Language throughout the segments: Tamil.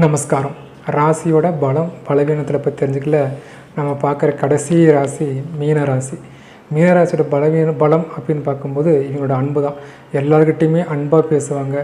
நமஸ்காரம். ராசியோட பலம் பலவீனத்தில் பற்றி தெரிஞ்சுக்கல நம்ம பார்க்குற கடைசி ராசி மீன ராசி. மீனராசியோட பலம் அப்படின்னு பார்க்கும்போது இவங்களோட அன்பு தான். எல்லாருக்கிட்டையுமே அன்பாக பேசுவாங்க.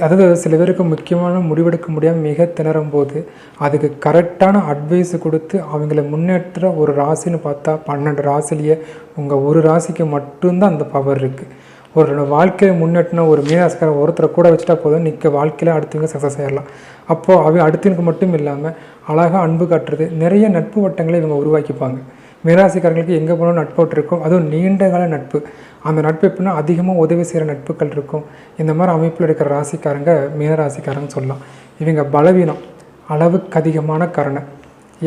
அதாவது சில பேருக்கு முக்கியமான முடிவெடுக்க முடியாமல் மிக திணறும் போது அதுக்கு கரெக்டான அட்வைஸு கொடுத்து அவங்கள முன்னேற்ற ஒரு ராசின்னு பார்த்தா 12 ராசிலேயே உங்கள் ஒரு ராசிக்கு மட்டும்தான் அந்த பவர் இருக்குது. ஒரு வாழ்க்கையை முன்னேற்றின ஒரு மீனராசிக்காரன் ஒருத்தரை கூட வச்சுட்டா போதும் நிற்க வாழ்க்கையில் அடுத்தவங்க சக்ஸஸ் ஆகிடலாம். அப்போது அடுத்தவங்களுக்கு மட்டும் இல்லாமல் அழகாக அன்பு காட்டுறது, நிறைய நட்பு வட்டங்களை இவங்க உருவாக்கிப்பாங்க. மீனராசிக்காரங்களுக்கு எங்கே போனாலும் நட்பு வட்டம் இருக்கும். அதுவும் நீண்ட கால நட்பு. அந்த நட்பு எப்படின்னா அதிகமாக உதவி செய்கிற நட்புகள் இருக்கும். இந்த மாதிரி அமைப்பில் இருக்கிற ராசிக்காரங்க மீனராசிக்காரங்க சொல்லலாம். இவங்க பலவீனம் அளவுக்கு அதிகமான கருணை.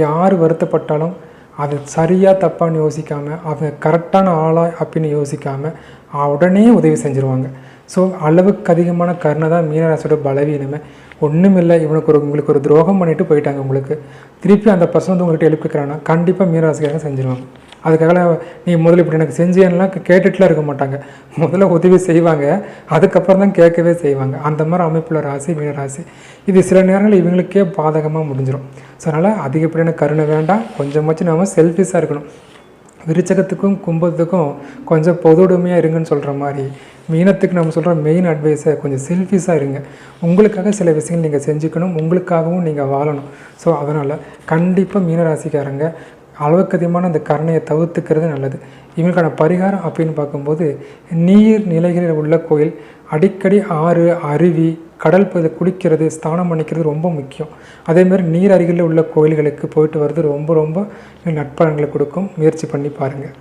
யார் வருத்தப்பட்டாலும் அது சரியாக தப்பான்னு யோசிக்காமல் அவங்க கரெக்டான ஆளாக அப்படின்னு யோசிக்காமல் உடனே உதவி செஞ்சுருவாங்க. ஸோ அளவுக்கு அதிகமான கருணை தான் மீனராசியோட பலவீனமே. ஒன்றும் இல்லை, உங்களுக்கு ஒரு துரோகம் பண்ணிவிட்டு போயிட்டாங்க, உங்களுக்கு திருப்பி அந்த பர்சன் வந்து உங்கள்கிட்ட எழுப்பிக்கிறாங்கன்னா கண்டிப்பாக மீனராசிக்காரங்க செஞ்சுருவாங்க. அதுக்காக நீ முதல்ல இப்படி எனக்கு செஞ்சேன்னா கேட்டுட்டுலாம் இருக்க மாட்டாங்க. முதல்ல உதவி செய்வாங்க, அதுக்கப்புறம் தான் கேட்கவே செய்வாங்க. அந்த மாதிரி அமைப்புள்ள ராசி மீனராசி. இது சில நேரங்களில் இவங்களுக்கே பாதகமாக முடிஞ்சிடும். ஸோ அதனால் அதிகப்படியான கருணை வேண்டாம். கொஞ்சமாச்சும் நம்ம செல்ஃபிஷாக இருக்கணும். விருச்சகத்துக்கும் கும்பத்துக்கும் கொஞ்சம் பொதுவுடைமையாக இருங்கன்னு சொல்கிற மாதிரி மீனத்துக்கு நம்ம சொல்கிற மெயின் அட்வைஸை கொஞ்சம் செல்ஃபிஷாக இருங்க. உங்களுக்காக சில விஷயங்கள் நீங்கள் செஞ்சுக்கணும், உங்களுக்காகவும் நீங்கள் வாழணும். ஸோ அதனால் கண்டிப்பாக மீனராசிக்காரங்க அளவுக்கு அதிகமான அந்த கருணையை தவிர்த்துக்கிறது நல்லது. இவங்களுக்கான பரிகாரம் அப்படின்னு பார்க்கும்போது நீர் நிலைகளில் உள்ள கோயில், அடிக்கடி ஆறு, அருவி, கடல் பகுதியில் குளிக்கிறது, ஸ்நானம் பண்ணிக்கிறது ரொம்ப முக்கியம். அதேமாதிரி நீர் அருகில் உள்ள கோயில்களுக்கு போயிட்டு வர்றது ரொம்ப நட்பலன்களை கொடுக்கும். முயற்சி பண்ணி பாருங்கள்.